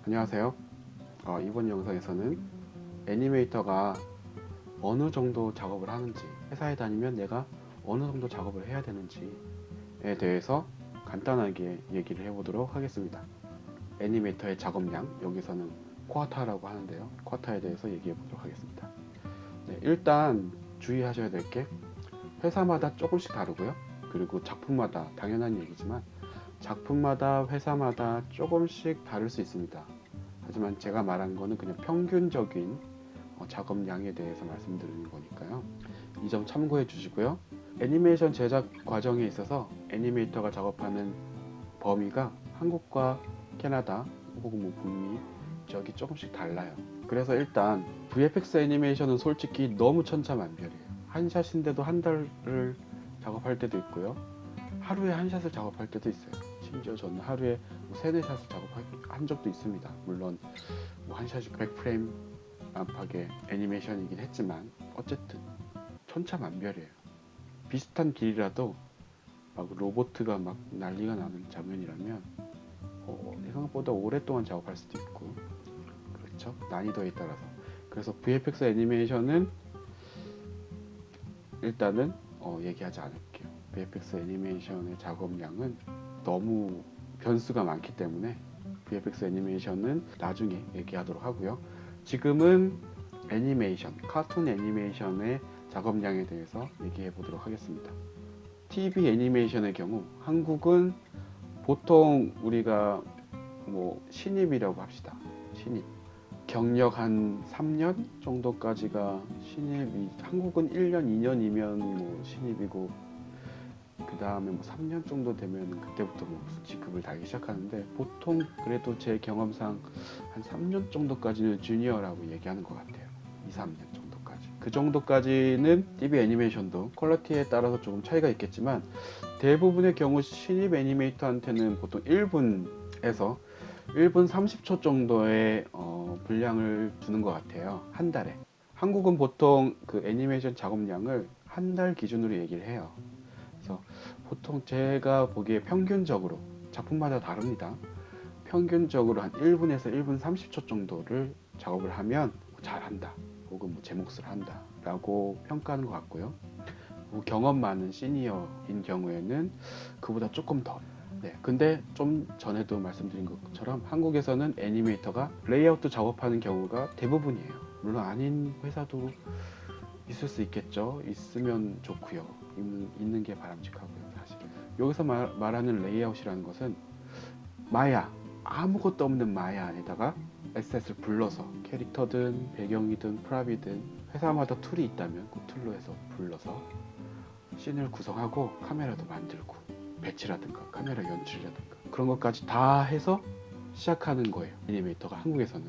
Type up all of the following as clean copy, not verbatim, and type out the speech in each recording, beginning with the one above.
안녕하세요. 이번 영상에서는 애니메이터가 어느 정도 작업을 하는지, 회사에 다니면 내가 어느 정도 작업을 해야 되는지에 대해서 간단하게 얘기를 해보도록 하겠습니다. 애니메이터의 작업량, 여기서는 쿼터라고 하는데요. 쿼터에 대해서 얘기해 보도록 하겠습니다. 네, 일단 주의하셔야 될 게 회사마다 조금씩 다르고요. 그리고 작품마다 당연한 얘기지만 작품마다 회사마다 조금씩 다를 수 있습니다. 하지만 제가 말한 거는 그냥 평균적인 작업량에 대해서 말씀드리는 거니까요. 이 점 참고해 주시고요. 애니메이션 제작 과정에 있어서 애니메이터가 작업하는 범위가 한국과 캐나다 혹은 뭐 북미 지역이 조금씩 달라요. 그래서 일단 VFX 애니메이션은 솔직히 너무 천차만별이에요. 한 샷인데도 한 달을 작업할 때도 있고요. 하루에 한 샷을 작업할 때도 있어요. 심지어 저는 하루에 뭐 3, 4샷을 작업한 적도 있습니다. 물론 뭐 한 샷이 100프레임 안팎의 애니메이션이긴 했지만 어쨌든 천차만별이에요. 비슷한 길이라도 막 로보트가 막 난리가 나는 장면이라면 생각보다 오랫동안 작업할 수도 있고, 그렇죠? 난이도에 따라서. 그래서 VFX 애니메이션은 일단은 얘기하지 않을게요. VFX 애니메이션의 작업량은 너무 변수가 많기 때문에 VFX 애니메이션은 나중에 얘기하도록 하고요. 지금은 애니메이션, 카툰 애니메이션의 작업량에 대해서 얘기해 보도록 하겠습니다. TV 애니메이션의 경우 한국은 보통 우리가 뭐 신입이라고 합시다. 신입. 경력 한 3년 정도까지가 신입이, 한국은 1년, 2년이면 뭐 신입이고, 그 다음에 뭐 3년 정도 되면 그때부터 뭐 무슨 직급을 달기 시작하는데, 보통 그래도 제 경험상 한 3년 정도까지는 주니어라고 얘기하는 것 같아요. 2, 3년 정도까지. 그 정도까지는 TV 애니메이션도 퀄리티에 따라서 조금 차이가 있겠지만, 대부분의 경우 신입 애니메이터한테는 보통 1분에서 1분 30초 정도의 분량을 주는 것 같아요. 한 달에. 한국은 보통 그 애니메이션 작업량을 한 달 기준으로 얘기를 해요. 그래서 보통 제가 보기에 평균적으로, 작품마다 다릅니다. 평균적으로 한 1분에서 1분 30초 정도를 작업을 하면 잘한다, 혹은 뭐 제 몫을 한다 라고 평가하는 것 같고요. 뭐 경험 많은 시니어인 경우에는 그보다 조금 더. 네, 근데 좀 전에도 말씀드린 것처럼 한국에서는 애니메이터가 레이아웃 작업하는 경우가 대부분이에요. 물론 아닌 회사도 있을 수 있겠죠. 있으면 좋고요. 있는 게 바람직하고요, 사실. 여기서 말하는 레이아웃이라는 것은 마야, 아무것도 없는 마야 안에다가 에셋을 불러서, 캐릭터든 배경이든 프랍이든 회사마다 툴이 있다면 그 툴로 해서 불러서 씬을 구성하고 카메라도 만들고 배치라든가 카메라 연출이라든가 그런 것까지 다 해서 시작하는 거예요. 애니메이터가 한국에서는.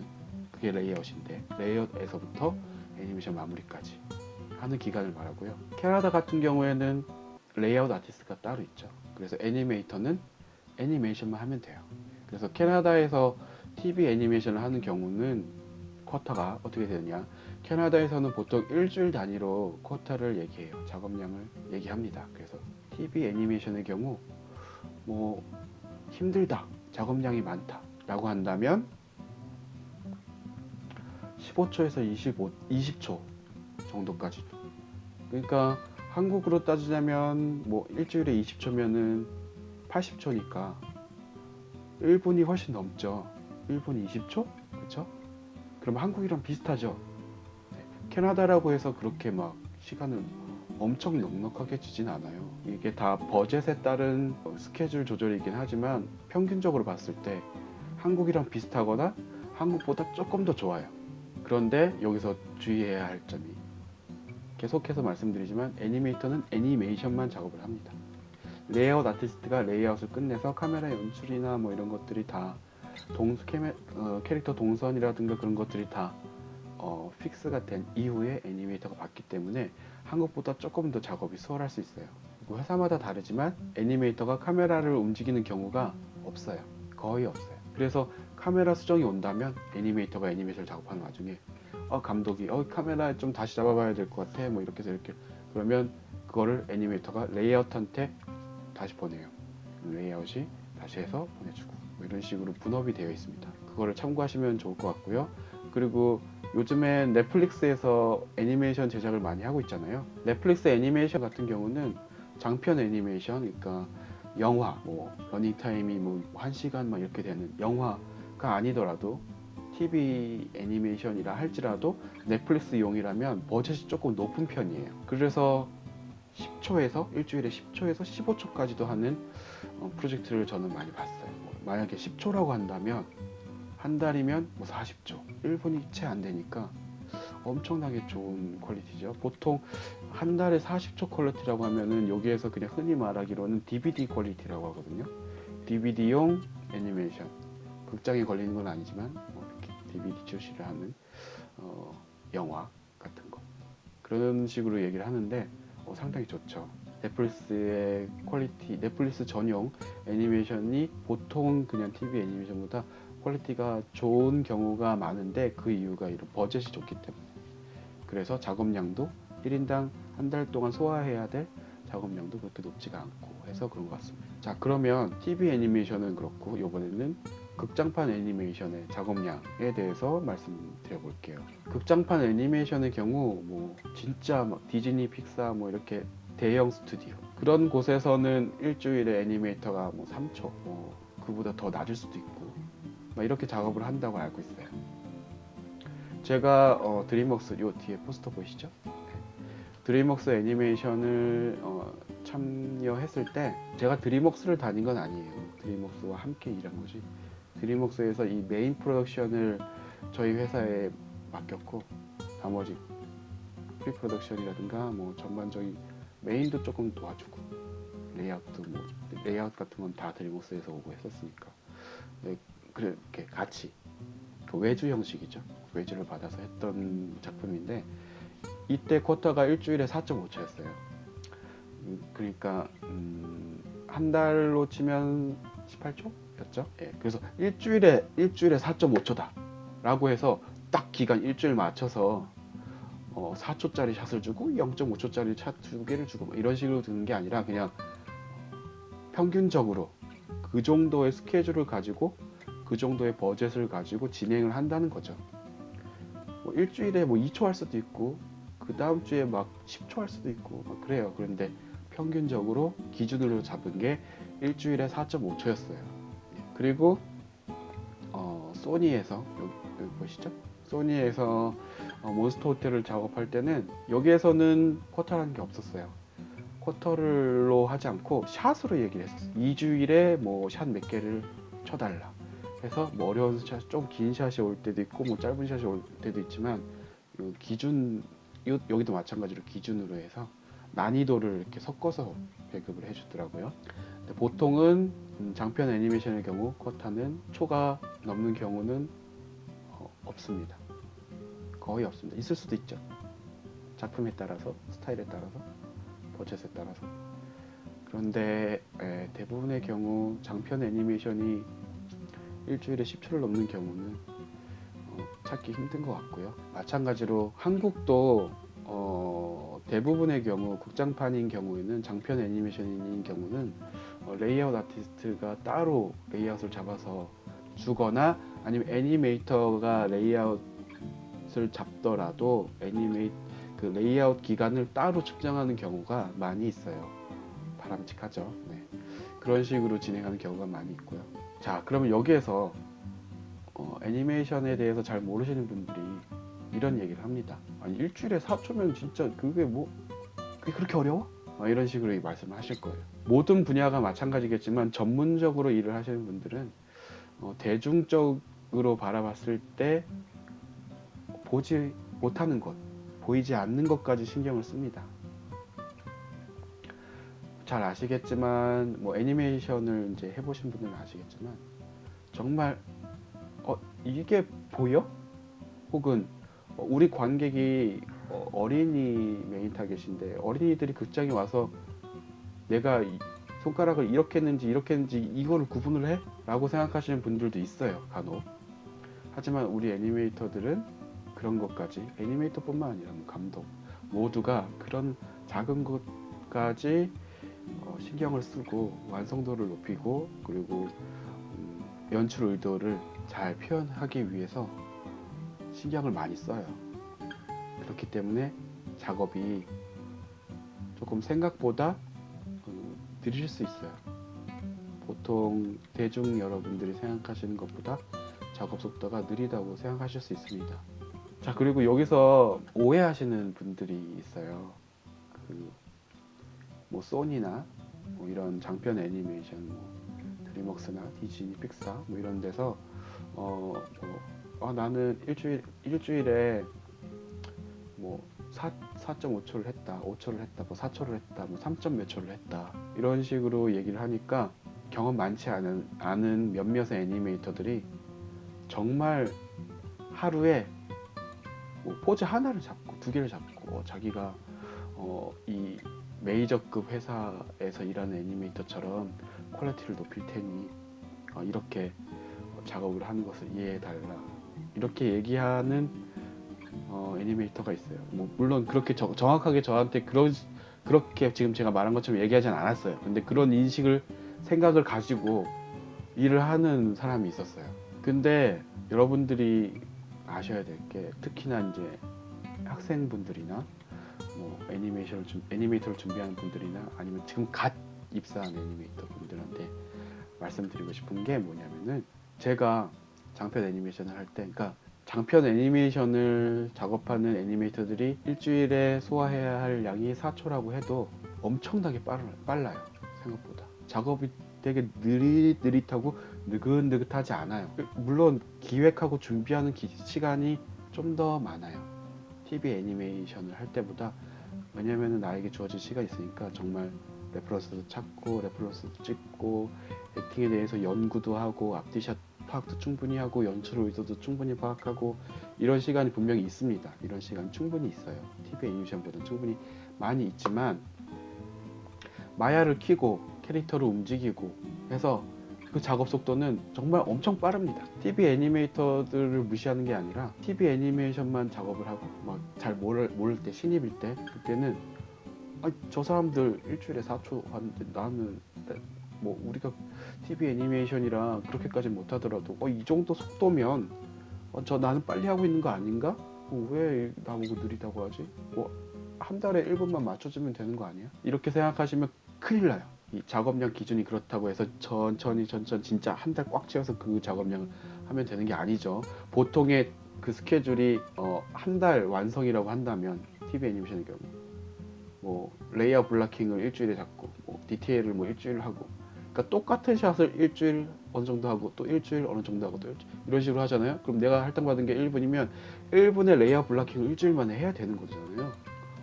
그게 레이아웃인데, 레이아웃에서부터 애니메이션 마무리까지 하는 기간을 말하고요. 캐나다 같은 경우에는 레이아웃 아티스트가 따로 있죠. 그래서 애니메이터는 애니메이션만 하면 돼요. 그래서 캐나다에서 TV 애니메이션을 하는 경우는 쿼터가 어떻게 되느냐, 캐나다에서는 보통 일주일 단위로 쿼터를 얘기해요. 작업량을 얘기합니다. 그래서 TV 애니메이션의 경우 뭐 힘들다, 작업량이 많다 라고 한다면 15초에서 20초 정도까지. 그러니까 한국으로 따지자면 뭐 일주일에 20초면은 80초니까 1분이 훨씬 넘죠. 1분 20초? 그렇죠? 그럼 한국이랑 비슷하죠. 캐나다라고 해서 그렇게 막 시간을 엄청 넉넉하게 주진 않아요. 이게 다 버젯에 따른 스케줄 조절이긴 하지만 평균적으로 봤을 때 한국이랑 비슷하거나 한국보다 조금 더 좋아요. 그런데 여기서 주의해야 할 점이, 계속해서 말씀드리지만 애니메이터는 애니메이션만 작업을 합니다. 레이아웃 아티스트가 레이아웃을 끝내서 카메라 연출이나 뭐 이런 것들이 다 캐릭터 동선이라든가 그런 것들이 다 픽스가 된 이후에 애니메이터가 받기 때문에 한국보다 조금 더 작업이 수월할 수 있어요. 그리고 회사마다 다르지만 애니메이터가 카메라를 움직이는 경우가 없어요. 거의 없어요. 그래서 카메라 수정이 온다면 애니메이터가 애니메이션을 작업하는 와중에 감독이 카메라 좀 다시 잡아봐야 될 것 같아, 뭐 이렇게 해서 이렇게, 그러면 그거를 애니메이터가 레이아웃한테 다시 보내요. 레이아웃이 다시 해서 보내주고 뭐 이런 식으로 분업이 되어 있습니다. 그거를 참고하시면 좋을 것 같고요. 그리고 요즘엔 넷플릭스에서 애니메이션 제작을 많이 하고 있잖아요. 넷플릭스 애니메이션 같은 경우는 장편 애니메이션, 그러니까 영화, 뭐 러닝 타임이 뭐 1시간 막 이렇게 되는 영화가 아니더라도 TV 애니메이션이라 할지라도 넷플릭스용이라면 버젯이 조금 높은 편이에요. 그래서 10초에서 일주일에 10초에서 15초까지도 하는 프로젝트를 저는 많이 봤어요. 뭐 만약에 10초라고 한다면 한 달이면 뭐 40초, 1분이 채 안 되니까 엄청나게 좋은 퀄리티죠. 보통 한 달에 40초 퀄리티라고 하면은 여기에서 그냥 흔히 말하기로는 DVD 퀄리티라고 하거든요. DVD용 애니메이션. 극장에 걸리는 건 아니지만 뭐 이렇게 DVD 출시를 하는 영화 같은 거. 그런 식으로 얘기를 하는데 상당히 좋죠. 넷플릭스의 퀄리티, 넷플릭스 전용 애니메이션이 보통 그냥 TV 애니메이션보다 퀄리티가 좋은 경우가 많은데 그 이유가 이런 버젯이 좋기 때문에. 그래서 작업량도 1인당 한 달 동안 소화해야 될 작업량도 그렇게 높지가 않고 해서 그런 것 같습니다. 자, 그러면 TV 애니메이션은 그렇고 이번에는 극장판 애니메이션의 작업량에 대해서 말씀드려 볼게요. 극장판 애니메이션의 경우 뭐 진짜 막 디즈니, 픽사 뭐 이렇게 대형 스튜디오 그런 곳에서는 일주일에 애니메이터가 뭐 3초 뭐 그보다 더 낮을 수도 있고 막 이렇게 작업을 한다고 알고 있어요. 제가 드림웍스 요 뒤에 포스터 보이시죠? 네. 드림웍스 애니메이션을 참여했을 때 제가 드림웍스를 다닌 건 아니에요. 드림웍스와 함께 일한 거지. 드림웍스에서 이 메인 프로덕션을 저희 회사에 맡겼고 나머지 프리 프로덕션이라든가 뭐 전반적인 메인도 조금 도와주고 레이아웃도 뭐 레이아웃 같은 건 다 드림웍스에서 오고 했었으니까 네, 그렇게 같이 그 외주 형식이죠. 외주를 받아서 했던 작품인데 이때 쿼터가 일주일에 4.5초였어요. 그러니까 한 달로 치면 18초였죠. 예, 그래서 일주일에 4.5초다 라고 해서 딱 기간 일주일 맞춰서 4초짜리 샷을 주고 0.5초짜리 샷 2개를 주고 뭐 이런 식으로 드는 게 아니라 그냥 평균적으로 그 정도의 스케줄을 가지고 그 정도의 버젯을 가지고 진행을 한다는 거죠. 뭐 일주일에 뭐 2초 할 수도 있고 그 다음 주에 막 10초 할 수도 있고 막 그래요. 그런데 평균적으로 기준으로 잡은 게 일주일에 4.5초였어요. 그리고 소니에서 여기 보시죠? 소니에서 몬스터 호텔을 작업할 때는 여기에서는 쿼터라는 게 없었어요. 쿼터로 하지 않고 샷으로 얘기를 했었어요. 2주일에 뭐 샷 몇 개를 쳐달라 해서 뭐 어려운 샷, 좀 긴 샷이 올 때도 있고 뭐 짧은 샷이 올 때도 있지만 기준 여기도 마찬가지로 기준으로 해서 난이도를 이렇게 섞어서 배급을 해주더라고요. 보통은 장편 애니메이션의 경우 쿼터는 초가 넘는 경우는 없습니다. 거의 없습니다. 있을 수도 있죠. 작품에 따라서, 스타일에 따라서, 버젯에 따라서. 그런데 대부분의 경우 장편 애니메이션이 일주일에 10초를 넘는 경우는 찾기 힘든 것 같고요. 마찬가지로 한국도 대부분의 경우 극장판인 경우에는 장편 애니메이션인 경우는 레이아웃 아티스트가 따로 레이아웃을 잡아서 주거나 아니면 애니메이터가 레이아웃을 잡더라도 그 레이아웃 기간을 따로 측정하는 경우가 많이 있어요. 바람직하죠. 네. 그런 식으로 진행하는 경우가 많이 있고요. 자, 그러면 여기에서 애니메이션에 대해서 잘 모르시는 분들이 이런 얘기를 합니다. 아니 일주일에 4초면 진짜 그게 그렇게 어려워? 이런 식으로 말씀을 하실 거예요. 모든 분야가 마찬가지겠지만 전문적으로 일을 하시는 분들은 대중적으로 바라봤을 때 보지 못하는 것, 보이지 않는 것까지 신경을 씁니다. 잘 아시겠지만 뭐 애니메이션을 이제 해보신 분들은 아시겠지만 정말 이게 보여? 혹은 우리 관객이 어린이 메인 타겟인데 어린이들이 극장에 와서 내가 손가락을 이렇게 했는지 이거를 구분을 해? 라고 생각하시는 분들도 있어요, 간혹. 하지만 우리 애니메이터들은 그런 것까지, 애니메이터뿐만 아니라 감독 모두가 그런 작은 것까지 신경을 쓰고 완성도를 높이고 그리고 연출 의도를 잘 표현하기 위해서 신경을 많이 써요. 그렇기 때문에 작업이 조금 생각보다 느릴 수 있어요. 보통 대중 여러분들이 생각하시는 것보다 작업 속도가 느리다고 생각하실 수 있습니다. 자, 그리고 여기서 오해하시는 분들이 있어요. 뭐 소니나 뭐 이런 장편 애니메이션, 뭐 드림웍스나 디즈니, 픽사 뭐 이런 데서 나는 일주일에 뭐 4.5초를 했다, 5초를 했다, 뭐 4초를 했다, 뭐 3점 몇 초를 했다, 이런 식으로 얘기를 하니까 경험 많지 않은 몇몇의 애니메이터들이 정말 하루에 뭐 포즈 하나를 잡고 두 개를 잡고 자기가 이 메이저급 회사에서 일하는 애니메이터처럼 퀄리티를 높일 테니 이렇게 작업을 하는 것을 이해해 달라, 이렇게 얘기하는 애니메이터가 있어요. 뭐 물론 그렇게 정확하게 저한테 그렇게 지금 제가 말한 것처럼 얘기하진 않았어요. 근데 그런 생각을 가지고 일을 하는 사람이 있었어요. 근데 여러분들이 아셔야 될 게, 특히나 이제 학생분들이나 뭐 애니메이터를 준비하는 분들이나 아니면 지금 갓 입사한 애니메이터 분들한테 말씀드리고 싶은 게 뭐냐면은, 제가 장편 애니메이션을 할 때, 그러니까 장편 애니메이션을 작업하는 애니메이터들이 일주일에 소화해야 할 양이 4초라고 해도 엄청나게 빨라요. 생각보다 작업이 되게 느릿느릿하고 느긋느긋하지 않아요. 물론 기획하고 준비하는 시간이 좀 더 많아요, TV 애니메이션을 할 때보다. 왜냐면은 나에게 주어진 시간이 있으니까 정말 레퍼런스도 찾고 레퍼런스도 찍고 액팅에 대해서 연구도 하고 앞뒤샷 파악도 충분히 하고 연출 의도도 충분히 파악하고, 이런 시간이 분명히 있습니다. 이런 시간 충분히 있어요. TV 애니메이션보다는 충분히 많이 있지만, 마야를 켜고 캐릭터를 움직이고 해서 그 작업 속도는 정말 엄청 빠릅니다. TV 애니메이터들을 무시하는 게 아니라 TV 애니메이션만 작업을 하고 막 잘 모를 때, 신입일 때, 그때는 저 사람들 일주일에 4초 하는데 나는 뭐 우리가 TV 애니메이션이라 그렇게까지 못하더라도 이 정도 속도면 나는 빨리 하고 있는 거 아닌가? 왜 나보고 느리다고 하지? 한 달에 1분만 맞춰주면 되는 거 아니야? 이렇게 생각하시면 큰일 나요. 이 작업량 기준이 그렇다고 해서 천천히 진짜 한 달 꽉 채워서 그 작업량을 하면 되는 게 아니죠. 보통의 그 스케줄이 한 달 완성이라고 한다면, TV 애니메이션의 경우 뭐 레이아웃 블락킹을 일주일에 잡고 뭐 디테일을 뭐 일주일 하고, 그러니까 똑같은 샷을 일주일 어느 정도 하고 또 일주일 어느 정도 하고 또 일주일, 이런 식으로 하잖아요. 그럼 내가 할당받은 게 1분이면 1분의 레이아웃 블락킹을 일주일 만에 해야 되는 거잖아요.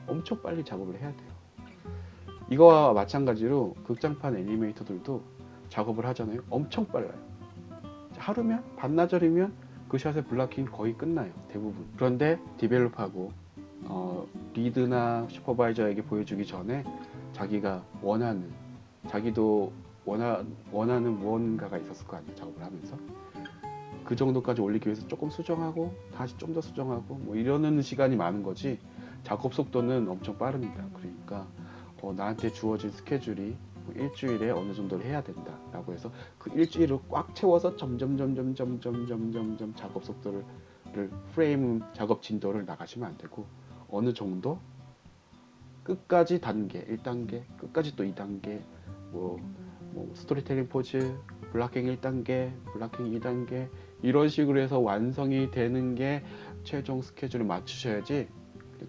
엄청 빨리 작업을 해야 돼요. 이거와 마찬가지로 극장판 애니메이터들도 작업을 하잖아요. 엄청 빨라요. 하루면, 반나절이면 그 샷의 블락킹이 거의 끝나요, 대부분. 그런데 디벨롭하고 리드나 슈퍼바이저에게 보여주기 전에 자기가 자기도 원하는 무언가가 있었을 거 아니에요, 작업을 하면서. 그 정도까지 올리기 위해서 조금 수정하고 다시 좀 더 수정하고 뭐 이러는 시간이 많은 거지, 작업 속도는 엄청 빠릅니다. 그러니까 나한테 주어진 스케줄이 뭐 일주일에 어느 정도를 해야 된다 라고 해서 그 일주일을 꽉 채워서 점점 작업 속도를 프레임 작업 진도를 나가시면 안 되고, 어느 정도 끝까지 단계 1단계 끝까지 또 2단계 뭐 스토리텔링 포즈 블락킹 1단계 블락킹 2단계 이런 식으로 해서 완성이 되는 게 최종 스케줄을 맞추셔야지.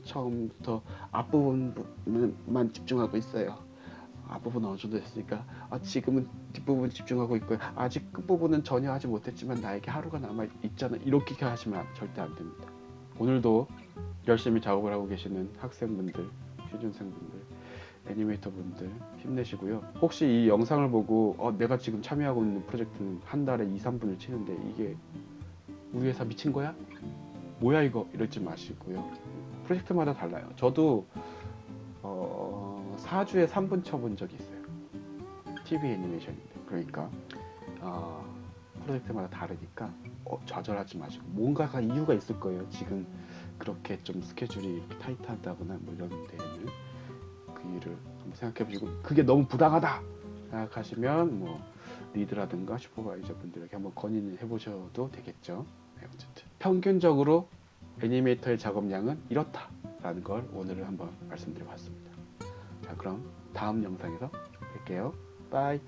처음부터 앞부분만 집중하고 있어요. 앞부분 어느 정도 됐으니까 지금은 뒷부분 집중하고 있고요. 아직 끝부분은 전혀 하지 못했지만 나에게 하루가 남아 있잖아, 이렇게 하시면 절대 안 됩니다. 오늘도 열심히 작업을 하고 계시는 학생분들, 취준생분들, 애니메이터분들 힘내시고요. 혹시 이 영상을 보고 내가 지금 참여하고 있는 프로젝트는 한 달에 2, 3분을 치는데 이게 우리 회사 미친 거야? 뭐야 이거? 이러지 마시고요. 프로젝트마다 달라요. 저도 4주에 3분 쳐본 적이 있어요. TV 애니메이션인데. 그러니까 프로젝트마다 다르니까 좌절하지 마시고, 뭔가가 이유가 있을 거예요. 지금 그렇게 좀 스케줄이 이렇게 타이트하다거나 뭐 이런 데에는 그 일을 한번 생각해 보시고, 그게 너무 부당하다 생각하시면 뭐 리드라든가 슈퍼바이저 분들에게 한번 건의를 해보셔도 되겠죠. 네, 어쨌든 평균적으로 애니메이터의 작업량은 이렇다라는 걸 오늘은 한번 말씀드려봤습니다. 자, 그럼 다음 영상에서 뵐게요. 빠이.